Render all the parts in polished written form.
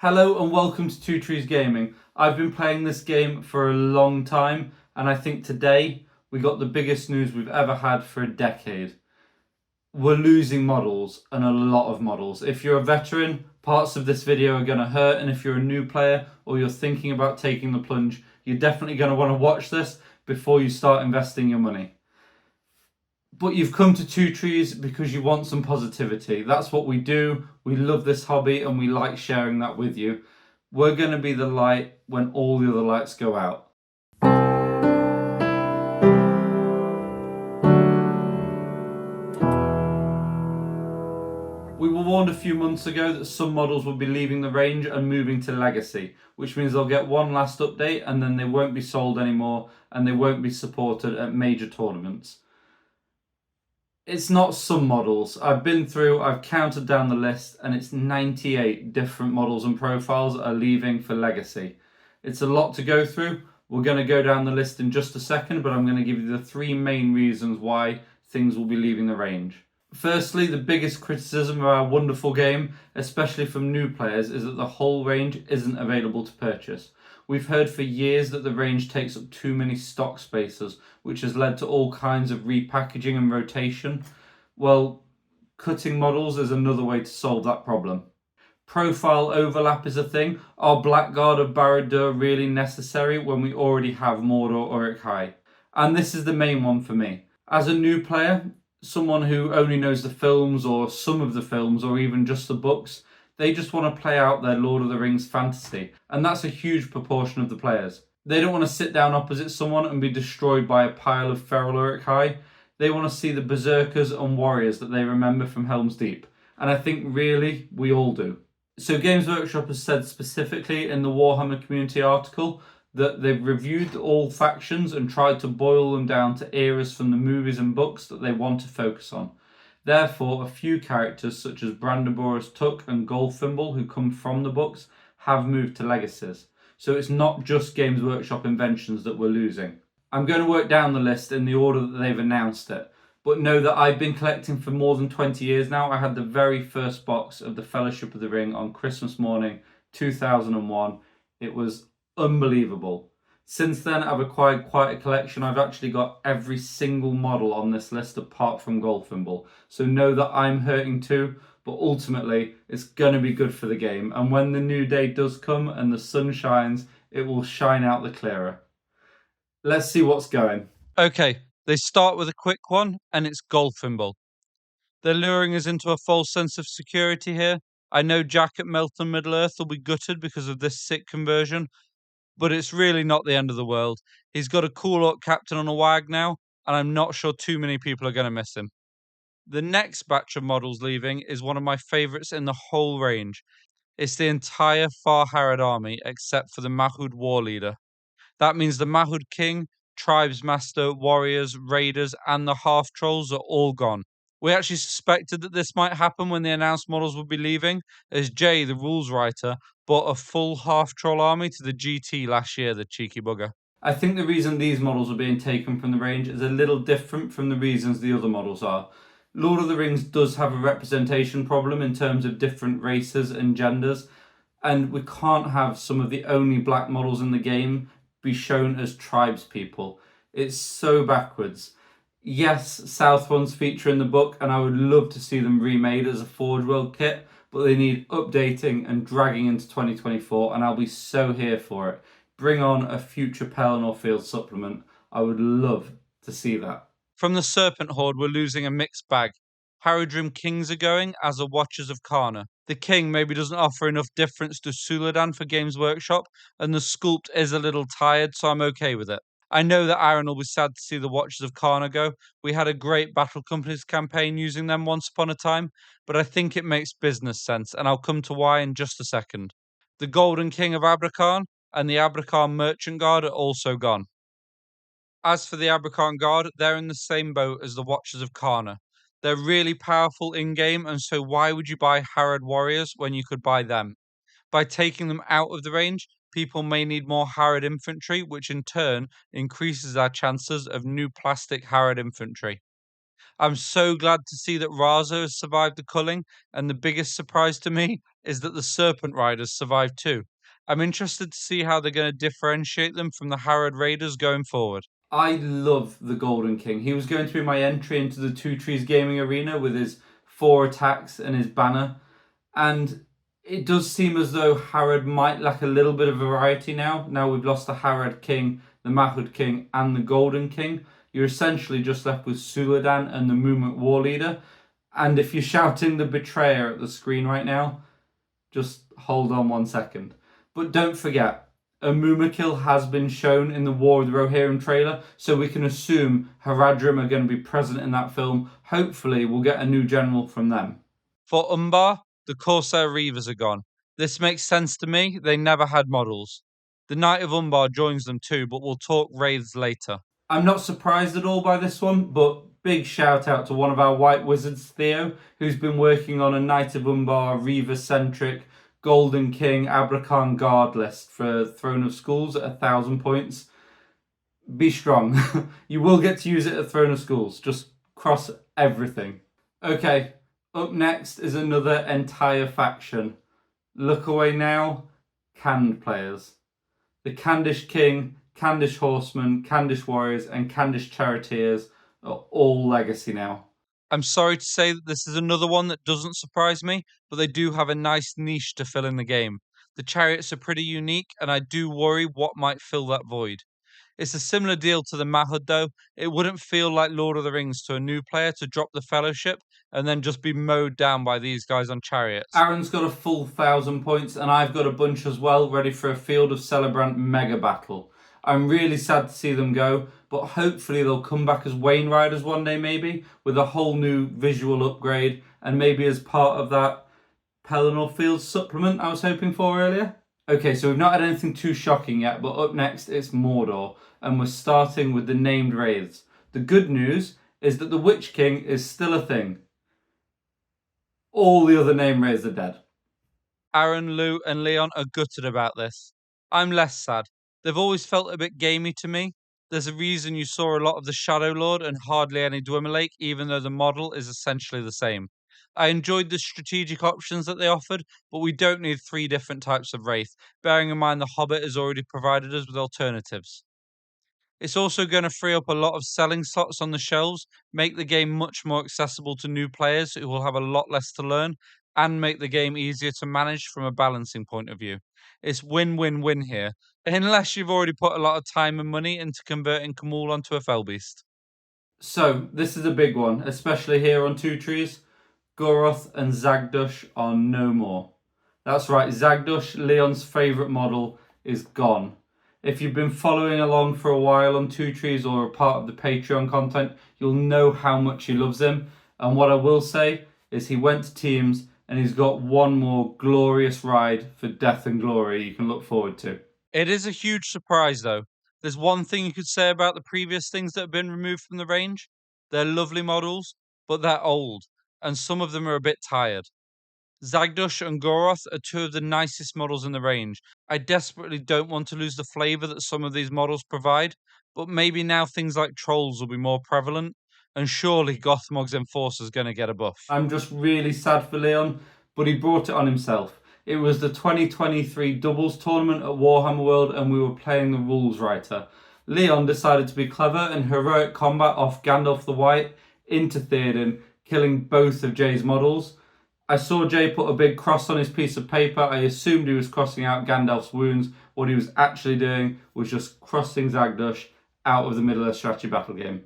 Hello and welcome to Two Trees Gaming. I've been playing this game for a long time and I think today we got the biggest news we've ever had for a decade. We're losing models, and a lot of models. If you're a veteran, parts of this video are going to hurt, and if you're a new player or you're thinking about taking the plunge, you're definitely going to want to watch this before you start investing your money. But you've come to Two Trees because you want some positivity. That's what we do. We love this hobby and we like sharing that with you. We're going to be the light when all the other lights go out. We were warned a few months ago that some models will be leaving the range and moving to Legacy, which means they'll get one last update and then they won't be sold anymore and they won't be supported at major tournaments. It's not some models. I've counted down the list and it's 98 different models and profiles are leaving for Legacy. It's a lot to go through. We're going to go down the list in just a second, but I'm going to give you the three main reasons why things will be leaving the range. Firstly, the biggest criticism of our wonderful game, especially from new players, is that the whole range isn't available to purchase. We've heard for years that the range takes up too many stock spaces, which has led to all kinds of repackaging and rotation. Well, cutting models is another way to solve that problem. Profile overlap is a thing. Are Blackguard of Barad-dûr really necessary when we already have Mordor or Orcs? And this is the main one for me. As a new player, someone who only knows the films or some of the films or even just the books, they just want to play out their Lord of the Rings fantasy, and that's a huge proportion of the players. They don't want to sit down opposite someone and be destroyed by a pile of feral Uruk-hai. They want to see the berserkers and warriors that they remember from Helm's Deep, and I think really we all do. So Games Workshop has said specifically in the Warhammer community article that they've reviewed all factions and tried to boil them down to eras from the movies and books that they want to focus on. Therefore, a few characters such as Brandenborous Tuck and Goldfimble, who come from the books, have moved to Legacies. So it's not just Games Workshop inventions that we're losing. I'm going to work down the list in the order that they've announced it, but know that I've been collecting for more than 20 years now. I had the very first box of the Fellowship of the Ring on Christmas morning 2001. It was unbelievable. Since then, I've acquired quite a collection. I've actually got every single model on this list apart from Goldfimble. So know that I'm hurting too, but ultimately it's going to be good for the game. And when the new day does come and the sun shines, it will shine out the clearer. Let's see what's going. Okay, they start with a quick one, and it's Goldfimble. They're luring us into a false sense of security here. I know Jack at Melton Middle-earth will be gutted because of this sick conversion, but it's really not the end of the world. He's got a cool Orc captain on a wag now, and I'm not sure too many people are going to miss him. The next batch of models leaving is one of my favourites in the whole range. It's the entire Far Harod army except for the Mahud war leader. That means the Mahud king, tribes master, warriors, raiders, and the half trolls are all gone. We actually suspected that this might happen when the announced models would be leaving, as Jay, the rules writer, bought a full half troll army to the GT last year, the cheeky bugger. I think the reason these models are being taken from the range is a little different from the reasons the other models are. Lord of the Rings does have a representation problem in terms of different races and genders, and we can't have some of the only black models in the game be shown as tribespeople. It's so backwards. Yes, South ones feature in the book, and I would love to see them remade as a Forge World kit, but they need updating and dragging into 2024, and I'll be so here for it. Bring on a future Pelennor Field supplement. I would love to see that. From the Serpent Horde, we're losing a mixed bag. Haradrim Kings are going, as are Watchers of Karna. The King maybe doesn't offer enough difference to Suladan for Games Workshop, and the sculpt is a little tired, so I'm okay with it. I know that Aaron will be sad to see the Watchers of Karna go. We had a great Battle Companies campaign using them once upon a time, but I think it makes business sense, and I'll come to why in just a second. The Golden King of Abrakan and the Abrakan Merchant Guard are also gone. As for the Abrakan Guard, they're in the same boat as the Watchers of Karna. They're really powerful in-game, and so why would you buy Harad warriors when you could buy them? By taking them out of the range, people may need more Harad infantry, which in turn increases our chances of new plastic Harad infantry. I'm so glad to see that Raza has survived the culling, and the biggest surprise to me is that the Serpent Riders survived too. I'm interested to see how they're going to differentiate them from the Harod Raiders going forward. I love the Golden King. He was going to be my entry into the Two Trees gaming arena with his 4 attacks and his banner. And it does seem as though Harod might lack a little bit of variety now. Now we've lost the Harod King, the Mahud King, and the Golden King. You're essentially just left with Suladan and the Movement War Leader. And if you're shouting the Betrayer at the screen right now, just hold on 1 second. But don't forget, a Mumakil has been shown in the War of the Rohirrim trailer, so we can assume Haradrim are going to be present in that film. Hopefully, we'll get a new general from them. For Umbar, the Corsair Reavers are gone. This makes sense to me, they never had models. The Knight of Umbar joins them too, but we'll talk Wraiths later. I'm not surprised at all by this one, but big shout out to one of our white wizards, Theo, who's been working on a Knight of Umbar, Reaver-centric, Golden King, Abrakan Guard list for Throne of Schools at 1,000 points. Be strong. You will get to use it at Throne of Schools. Just cross everything. Okay, up next is another entire faction. Look away now, canned players. The Candish King, Candish Horsemen, Candish Warriors, and Candish Charioteers are all legacy now. I'm sorry to say that this is another one that doesn't surprise me, but they do have a nice niche to fill in the game. The chariots are pretty unique, and I do worry what might fill that void. It's a similar deal to the Mahud, though. It wouldn't feel like Lord of the Rings to a new player to drop the Fellowship and then just be mowed down by these guys on chariots. Aaron's got a full 1,000 points, and I've got a bunch as well, ready for a Field of Celebrant mega battle. I'm really sad to see them go, but hopefully they'll come back as Wayne Riders one day, maybe, with a whole new visual upgrade, and maybe as part of that Pelennor Fields supplement I was hoping for earlier. Okay, so we've not had anything too shocking yet, but up next it's Mordor, and we're starting with the named wraiths. The good news is that the Witch King is still a thing. All the other named wraiths are dead. Aaron, Lou, and Leon are gutted about this. I'm less sad. They've always felt a bit gamey to me. There's a reason you saw a lot of the Shadow Lord and hardly any Dwemelake, even though the model is essentially the same. I enjoyed the strategic options that they offered, but we don't need 3 different types of Wraith, bearing in mind the Hobbit has already provided us with alternatives. It's also going to free up a lot of selling slots on the shelves, make the game much more accessible to new players who will have a lot less to learn, and make the game easier to manage from a balancing point of view. It's win-win-win here, unless you've already put a lot of time and money into converting Kamul onto a Fellbeast. So, this is a big one, especially here on Two Trees. Goroth and Zagdush are no more. That's right, Zagdush, Leon's favourite model, is gone. If you've been following along for a while on Two Trees or a part of the Patreon content, you'll know how much he loves him. And what I will say is he went to teams and he's got one more glorious ride for Death and Glory you can look forward to. It is a huge surprise, though. There's one thing you could say about the previous things that have been removed from the range. They're lovely models, but they're old, and some of them are a bit tired. Zagdush and Goroth are 2 of the nicest models in the range. I desperately don't want to lose the flavour that some of these models provide, but maybe now things like trolls will be more prevalent, and surely Gothmog's Enforcer's going to get a buff. I'm just really sad for Leon, but he brought it on himself. It was the 2023 doubles tournament at Warhammer World and we were playing the rules writer. Leon decided to be clever and heroic combat off Gandalf the White into Theoden, killing both of Jay's models. I saw Jay put a big cross on his piece of paper. I assumed he was crossing out Gandalf's wounds. What he was actually doing was just crossing Zagdush out of the middle of the strategy battle game.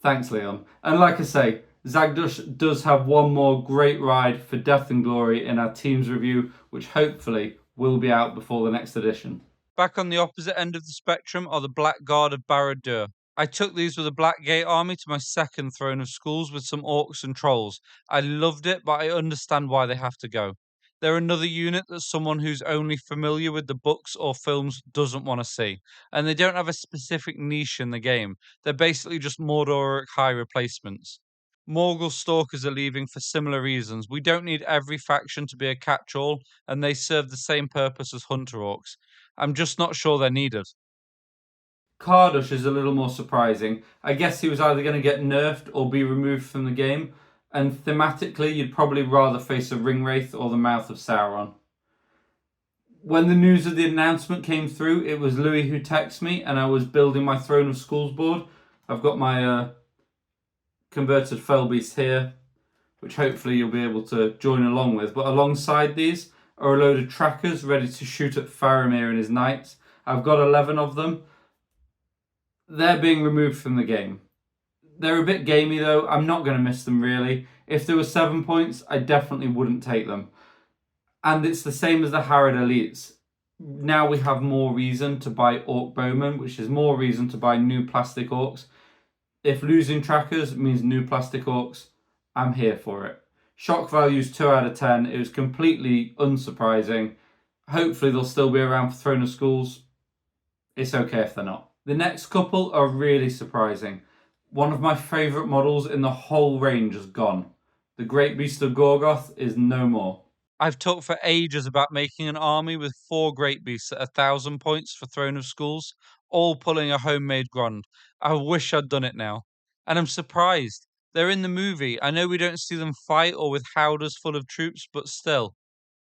Thanks, Leon. And like I say, Zagdush does have one more great ride for Death and Glory in our team's review, which hopefully will be out before the next edition. Back on the opposite end of the spectrum are the Black Guard of Barad-dûr. I took these with a Blackgate army to my second Throne of Schools with some Orcs and Trolls. I loved it, but I understand why they have to go. They're another unit that someone who's only familiar with the books or films doesn't want to see. And they don't have a specific niche in the game. They're basically just Mordoric high replacements. Morgul Stalkers are leaving for similar reasons. We don't need every faction to be a catch-all, and they serve the same purpose as Hunter Orcs. I'm just not sure they're needed. Kardush is a little more surprising. I guess he was either going to get nerfed or be removed from the game, and thematically you'd probably rather face a Ringwraith or the Mouth of Sauron. When the news of the announcement came through, it was Louis who texted me, and I was building my Throne of Schools board. I've got my converted Felbeast here, which hopefully you'll be able to join along with. But alongside these are a load of trackers ready to shoot at Faramir and his knights. I've got 11 of them. They're being removed from the game. They're a bit gamey though. I'm not going to miss them really. If there were 7 points, I definitely wouldn't take them. And it's the same as the Harod Elites. Now we have more reason to buy Orc Bowmen, which is more reason to buy new plastic Orcs. If losing trackers means new plastic Orcs, I'm here for it. Shock value's 2 out of 10. It was completely unsurprising. Hopefully they'll still be around for Throne of Schools. It's okay if they're not. The next couple are really surprising. One of my favourite models in the whole range is gone. The Great Beast of Gorgoth is no more. I've talked for ages about making an army with 4 Great Beasts at 1,000 points for Throne of Schools, all pulling a homemade Grond. I wish I'd done it now. And I'm surprised. They're in the movie. I know we don't see them fight or with howdahs full of troops, but still.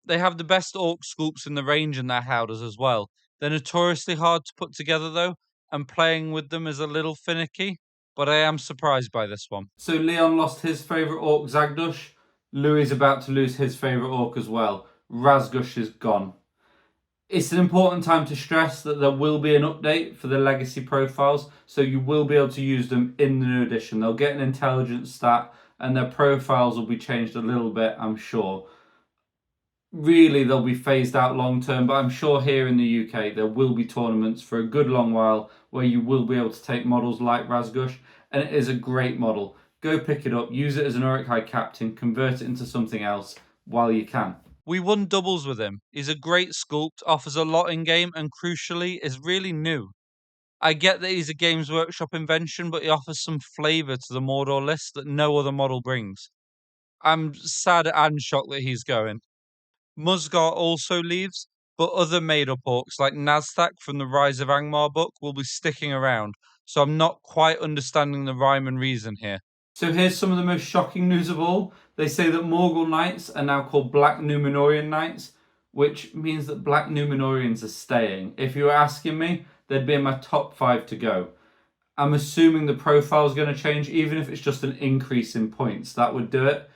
They have the best Orc sculpts in the range in their howdahs as well. They're notoriously hard to put together though, and playing with them is a little finicky, but I am surprised by this one. So Leon lost his favourite Orc, Zagdush. Louis is about to lose his favourite Orc as well. Razgush is gone. It's an important time to stress that there will be an update for the legacy profiles, so you will be able to use them in the new edition. They'll get an intelligence stat and their profiles will be changed a little bit, I'm sure. Really, they'll be phased out long term, but I'm sure here in the UK there will be tournaments for a good long while where you will be able to take models like Razgush, and it is a great model. Go pick it up, use it as an Uruk-hai captain, convert it into something else while you can. We won doubles with him. He's a great sculpt, offers a lot in game, and crucially, is really new. I get that he's a Games Workshop invention, but he offers some flavour to the Mordor list that no other model brings. I'm sad and shocked that he's going. Musgar also leaves, but other made-up orcs like Naztak from the Rise of Angmar book will be sticking around, so I'm not quite understanding the rhyme and reason here. So here's some of the most shocking news of all. They say that Morgul Knights are now called Black Númenórean Knights, which means that Black Númenóreans are staying. If you were asking me, they'd be in my top 5 to go. I'm assuming the profile's going to change, even if it's just an increase in points. That would do it.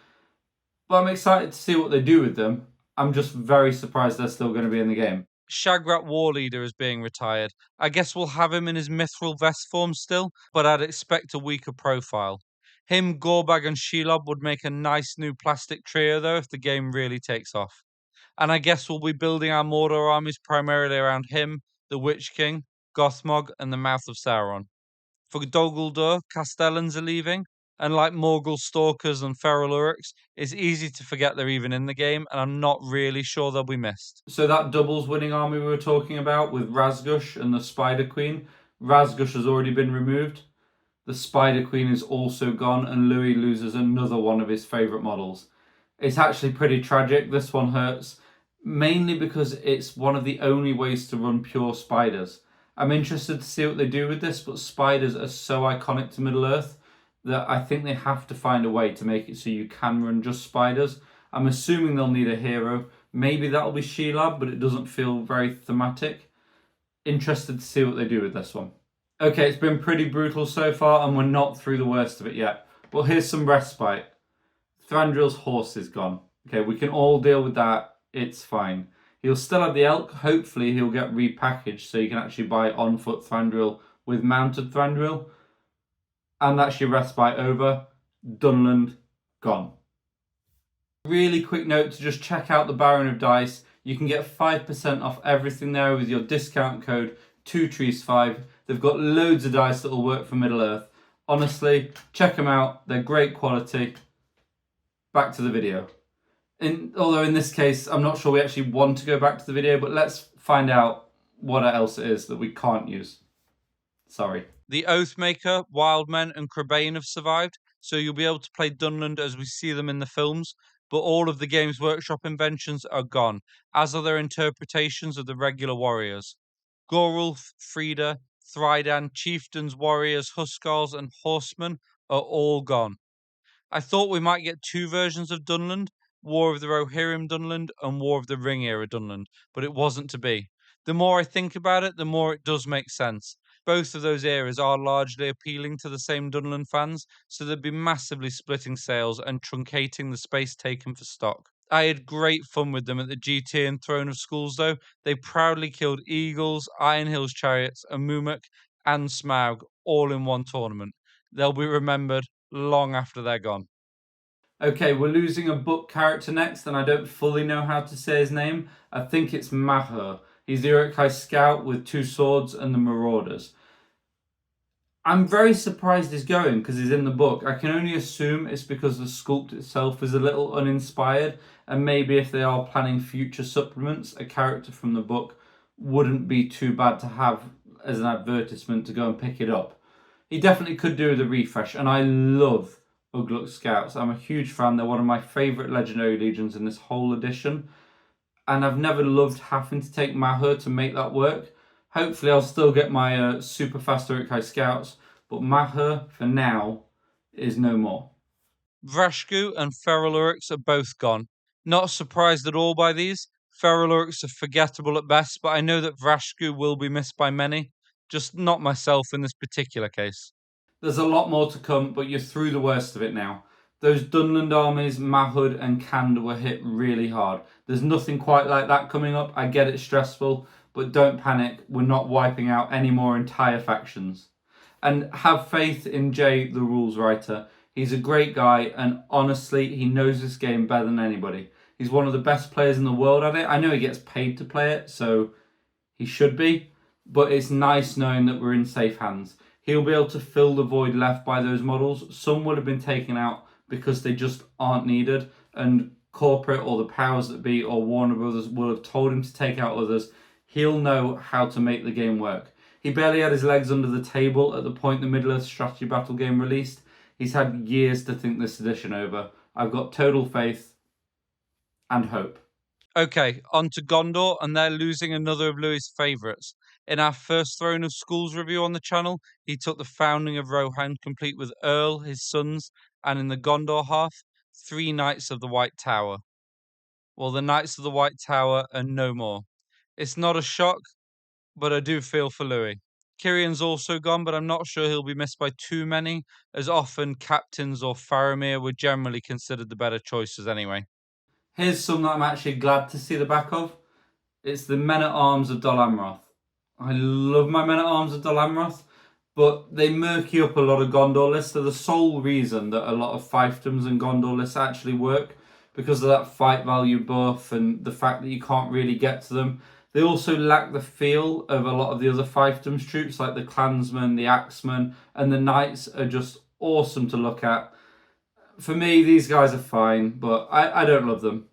But I'm excited to see what they do with them. I'm just very surprised they're still going to be in the game. Shagrat Warleader is being retired. I guess we'll have him in his Mithril Vest form still, but I'd expect a weaker profile. Him, Gorbag, and Shelob would make a nice new plastic trio, though, if the game really takes off. And I guess we'll be building our Mordor armies primarily around him, the Witch King, Gothmog, and the Mouth of Sauron. For Dol Guldur, Castellans are leaving, and like Morgul Stalkers and Feral Uruks, it's easy to forget they're even in the game, and I'm not really sure they'll be missed. So that doubles winning army we were talking about with Razgush and the Spider Queen, Razgush has already been removed. The Spider Queen is also gone, and Louis loses another one of his favourite models. It's actually pretty tragic. This one hurts, mainly because it's one of the only ways to run pure spiders. I'm interested to see what they do with this, but spiders are so iconic to Middle-earth that I think they have to find a way to make it so you can run just spiders. I'm assuming they'll need a hero. Maybe that'll be Shelob, but it doesn't feel very thematic. Interested to see what they do with this one. Okay, it's been pretty brutal so far, and we're not through the worst of it yet. But here's some respite. Thranduil's horse is gone. Okay, we can all deal with that. It's fine. He'll still have the elk. Hopefully he'll get repackaged so you can actually buy on-foot Thranduil with mounted Thranduil. And that's your respite over. Dunland, gone. Really quick note to just check out the Baron of Dice. You can get 5% off everything there with your discount code 2trees5. They've got loads of dice that will work for Middle-earth. Honestly, check them out. They're great quality. Back to the video. Although in this case, I'm not sure we actually want to go back to the video, but let's find out what else it is that we can't use. Sorry. The Oathmaker, Wildmen, and Crebain have survived, so you'll be able to play Dunland as we see them in the films, but all of the Games Workshop inventions are gone, as are their interpretations of the regular warriors. Gorulf, Frida, Thrydan, chieftains, warriors, huskars, and horsemen are all gone. I thought we might get two versions of Dunland, War of the Rohirrim Dunland and War of the Ring era Dunland, but it wasn't to be. The more I think about it, the more it does make sense. Both of those eras are largely appealing to the same Dunland fans, so they'd be massively splitting sales and truncating the space taken for stock. I had great fun with them at the GT and Throne of Schools, though. They proudly killed Eagles, Iron Hills Chariots, and Mumuk and Smaug all in one tournament. They'll be remembered long after they're gone. Okay, we're losing a book character next, and I don't fully know how to say his name. I think it's Mahur. He's the Uruk-hai scout with 2 swords and the Marauders. I'm very surprised he's going because he's in the book. I can only assume it's because the sculpt itself is a little uninspired, and maybe if they are planning future supplements, a character from the book wouldn't be too bad to have as an advertisement to go and pick it up. He definitely could do with a refresh, and I love Ugluk Scouts. I'm a huge fan. They're one of my favourite legendary legions in this whole edition, and I've never loved having to take Mahur to make that work. Hopefully I'll still get my super fast Uruk-hai Scouts, but Mahur, for now, is no more. Vrashku and Feral Uruks are both gone. Not surprised at all by these. Feral Uruks are forgettable at best, but I know that Vrashku will be missed by many. Just not myself in this particular case. There's a lot more to come, but you're through the worst of it now. Those Dunland armies, Mahud and Kand, were hit really hard. There's nothing quite like that coming up. I get it's stressful, but don't panic. We're not wiping out any more entire factions. And have faith in Jay, the rules writer. He's a great guy, and honestly, he knows this game better than anybody. He's one of the best players in the world at it. I know he gets paid to play it, so he should be, but it's nice knowing that we're in safe hands. He'll be able to fill the void left by those models. Some would have been taken out because they just aren't needed, and corporate or the powers that be or Warner Brothers will have told him to take out others. He'll know how to make the game work. He barely had his legs under the table at the point the Middle-earth strategy battle game released. He's had years to think this edition over. I've got total faith and hope. Okay, on to Gondor, and they're losing another of Louis' favourites. In our first Throne of Schools review on the channel, he took the founding of Rohan, complete with Earl, his sons, and in the Gondor half, 3 Knights of the White Tower. Well, the Knights of the White Tower are no more. It's not a shock, but I do feel for Louis. Kirian's also gone, but I'm not sure he'll be missed by too many, as often captains or Faramir were generally considered the better choices anyway. Here's some that I'm actually glad to see the back of. It's the Men-at-Arms of Dol Amroth. I love my Men-at-Arms of Dol Amroth, but they murky up a lot of Gondor lists. They're the sole reason that a lot of fiefdoms and Gondor lists actually work, because of that fight value buff and the fact that you can't really get to them. They also lack the feel of a lot of the other fiefdoms troops, like the clansmen, the axemen, and the knights are just awesome to look at. For me, these guys are fine, but I don't love them.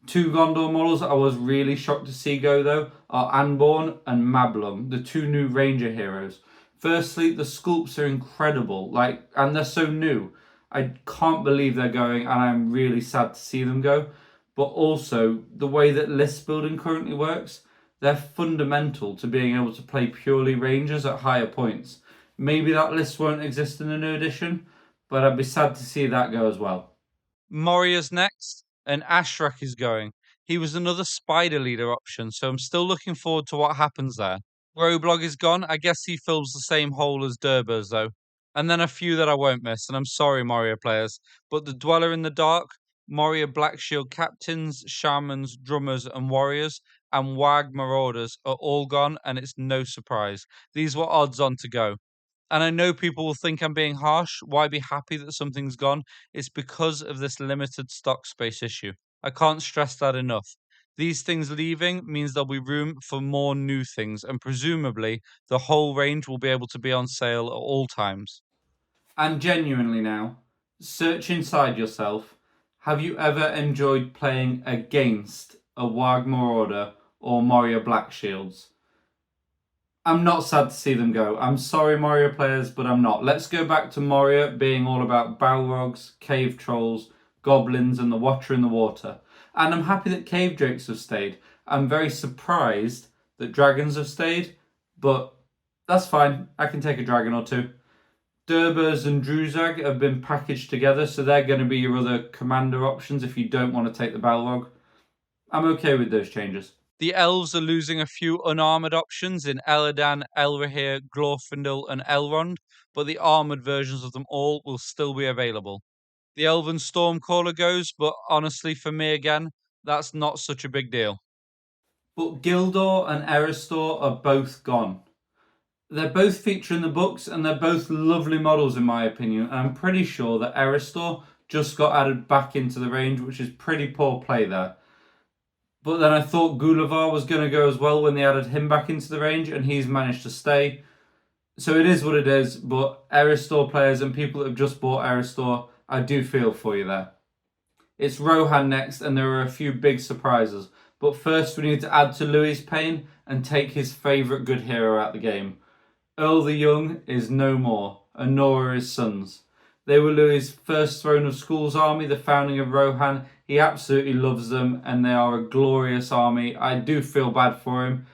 2 Gondor models I was really shocked to see go, though, are Anborn and Mablung, the 2 new Ranger heroes. Firstly, the sculpts are incredible, and they're so new. I can't believe they're going, and I'm really sad to see them go. But also, the way that list building currently works, they're fundamental to being able to play purely Rangers at higher points. Maybe that list won't exist in the new edition, but I'd be sad to see that go as well. Moria's next, and Ashrak is going. He was another spider leader option, so I'm still looking forward to what happens there. Groblog is gone. I guess he fills the same hole as Durbers, though. And then a few that I won't miss, and I'm sorry, Moria players, but the Dweller in the Dark, Moria Black Shield captains, shamans, drummers, and warriors, and Wag Marauders are all gone, and it's no surprise. These were odds on to go. And I know people will think I'm being harsh. Why be happy that something's gone? It's because of this limited stock space issue. I can't stress that enough. These things leaving means there'll be room for more new things, and presumably the whole range will be able to be on sale at all times. And genuinely now, search inside yourself. Have you ever enjoyed playing against a Wag Marauder or Moria Black Shields? I'm not sad to see them go. I'm sorry, Moria players, but I'm not. Let's go back to Moria being all about Balrogs, cave trolls, goblins, and the Watcher in the Water. And I'm happy that cave drakes have stayed. I'm very surprised that dragons have stayed, but That's fine. I can take a dragon or two. Durbers and Druzag have been packaged together, so they're going to be your other commander options if you don't want to take the Balrog. I'm okay with those changes. The elves are losing a few unarmored options in Eladan, Elrahir, Glorfindel, and Elrond, but the armored versions of them all will still be available. The Elven Stormcaller goes, but honestly, for me again, that's not such a big deal. But Gildor and Eristor are both gone. They're both featured in the books, and they're both lovely models in my opinion. And I'm pretty sure that Eristor just got added back into the range, which is pretty poor play there. But then I thought Gulliver was going to go as well when they added him back into the range, and he's managed to stay. So it is what it is, but Eristor players and people that have just bought Eristor, I do feel for you there. It's Rohan next, and there are a few big surprises. But first, we need to add to Louis' pain and take his favourite good hero out the game. Earl the Young is no more, and nor are his sons. They were Louis' first Throne of Schools army, the founding of Rohan. He absolutely loves them, and they are a glorious army. I do feel bad for him.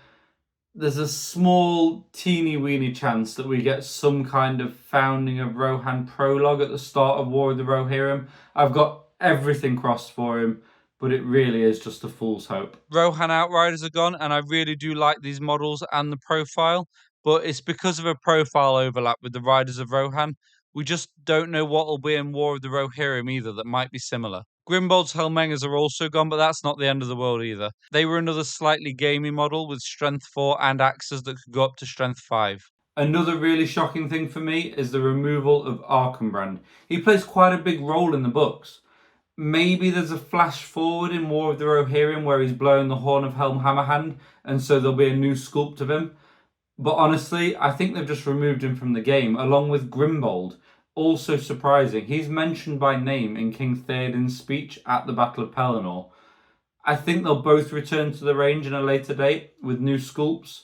There's a small, teeny weeny chance that we get some kind of founding of Rohan prologue at the start of War of the Rohirrim. I've got everything crossed for him, but it really is just a fool's hope. Rohan Outriders are gone, and I really do like these models and the profile, but it's because of a profile overlap with the Riders of Rohan. We just don't know what will be in War of the Rohirrim either that might be similar. Grimbold's Helmengers are also gone, but that's not the end of the world either. They were another slightly gamey model with Strength 4 and axes that could go up to Strength 5. Another really shocking thing for me is the removal of Arkenbrand. He plays quite a big role in the books. Maybe there's a flash forward in War of the Rohirrim where he's blowing the horn of Helm Hammerhand, and so there'll be a new sculpt of him. But honestly, I think they've just removed him from the game, along with Grimbold. Also surprising, he's mentioned by name in King Theoden's speech at the Battle of Pelennor. I think they'll both return to the range in a later date with new sculpts,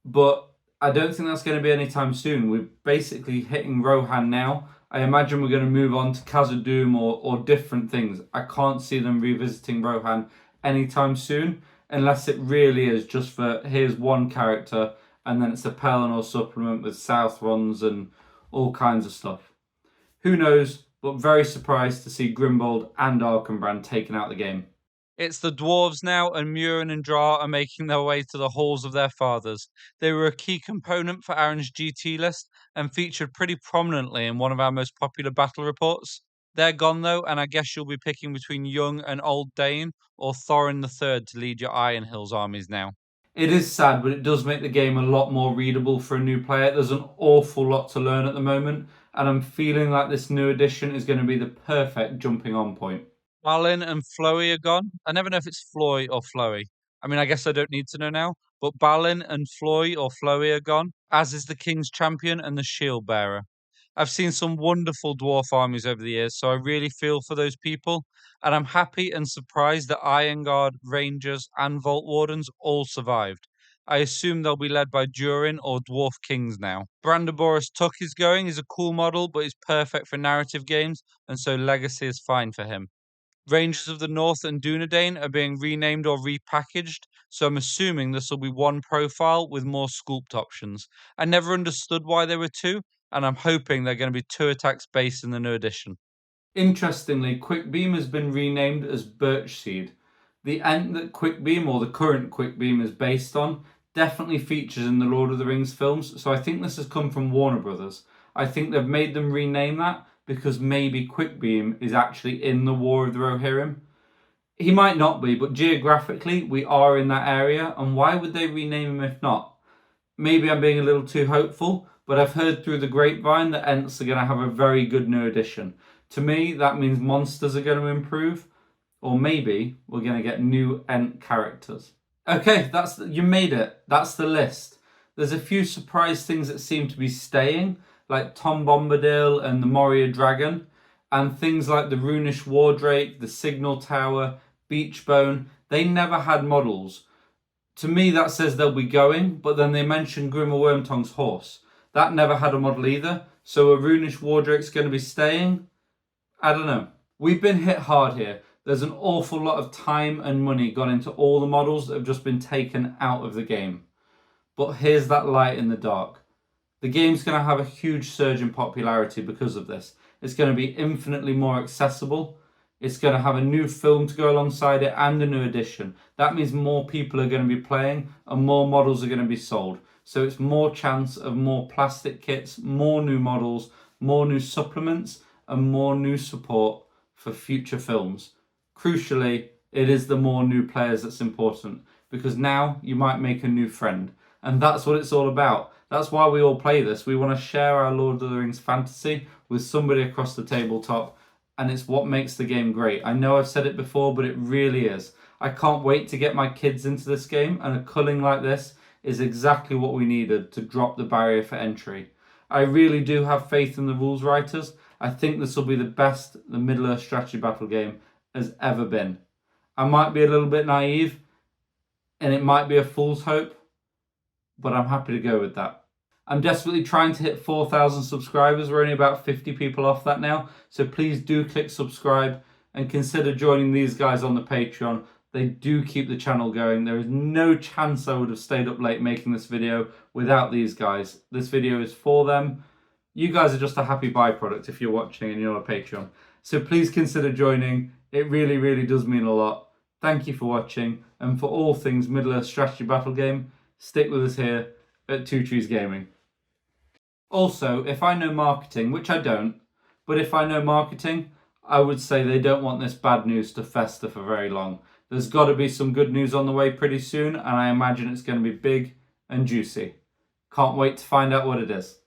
but I don't think that's going to be anytime soon. We're basically hitting Rohan now. I imagine we're going to move on to Khazad-dûm or different things. I can't see them revisiting Rohan anytime soon, unless it really is just for here's one character and then it's a Pelennor supplement with Southrons and all kinds of stuff. Who knows, but very surprised to see Grimbold and Arkenbrand taken out the game. It's the dwarves now, and Murin and Dra are making their way to the halls of their fathers. They were a key component for Aaron's GT list and featured pretty prominently in one of our most popular battle reports. They're gone though, and I guess you'll be picking between Young and Old Dane or Thorin the Third to lead your Iron Hills armies now. It is sad, but it does make the game a lot more readable for a new player. There's an awful lot to learn at the moment, and I'm feeling like this new edition is going to be the perfect jumping on point. Balin and Flowey are gone. I never know if it's Floy or Flowey. I mean, I guess I don't need to know now. But Balin and Floy or Flowey are gone, as is the King's Champion and the Shield Bearer. I've seen some wonderful dwarf armies over the years, so I really feel for those people. And I'm happy and surprised that Iron Guard, Rangers, and Vault Wardens all survived. I assume they'll be led by Durin or Dwarf Kings now. Brandaboris Tuck is going. He's a cool model, but he's perfect for narrative games, and so Legacy is fine for him. Rangers of the North and Dunedain are being renamed or repackaged, so I'm assuming this will be one profile with more sculpt options. I never understood why there were two, and I'm hoping they're going to be two attacks based in the new edition. Interestingly, Quickbeam has been renamed as Birchseed. The Ent that Quickbeam, or the current Quickbeam, is based on definitely features in the Lord of the Rings films, so I think this has come from Warner Brothers. I think they've made them rename that because maybe Quickbeam is actually in the War of the Rohirrim. He might not be, but geographically we are in that area, and why would they rename him if not? Maybe I'm being a little too hopeful, but I've heard through the grapevine that Ents are going to have a very good new edition. To me, that means monsters are going to improve, or maybe we're going to get new Ent characters. Okay, you made it. That's the list. There's a few surprise things that seem to be staying, like Tom Bombadil and the Moria Dragon, and things like the Runish Wardrake, the Signal Tower, Beachbone. They never had models. To me, that says they'll be going, but then they mentioned Grimmer Wormtongue's horse. That never had a model either, so a Runish Wardrake's going to be staying? I don't know. We've been hit hard here. There's an awful lot of time and money gone into all the models that have just been taken out of the game. But here's that light in the dark. The game's going to have a huge surge in popularity because of this. It's going to be infinitely more accessible. It's going to have a new film to go alongside it and a new edition. That means more people are going to be playing and more models are going to be sold. So it's more chance of more plastic kits, more new models, more new supplements, and more new support for future films. Crucially, it is the more new players that's important, because now you might make a new friend. And that's what it's all about. That's why we all play this. We want to share our Lord of the Rings fantasy with somebody across the tabletop, and it's what makes the game great. I know I've said it before, but it really is. I can't wait to get my kids into this game, and a culling like this is exactly what we needed to drop the barrier for entry. I really do have faith in the rules writers. I think this will be the best the Middle-earth strategy battle game has ever been. I might be a little bit naive, and it might be a fool's hope, but I'm happy to go with that. I'm desperately trying to hit 4,000 subscribers. We're only about 50 people off that now. So please do click subscribe and consider joining these guys on the Patreon. They do keep the channel going. There is no chance I would have stayed up late making this video without these guys. This video is for them. You guys are just a happy byproduct if you're watching and you're a Patreon. So please consider joining. It really, really does mean a lot. Thank you for watching. And for all things Middle-earth strategy battle game, stick with us here at Two Trees Gaming. Also, if I know marketing, which I don't, but if I know marketing, I would say they don't want this bad news to fester for very long. There's got to be some good news on the way pretty soon, and I imagine it's going to be big and juicy. Can't wait to find out what it is.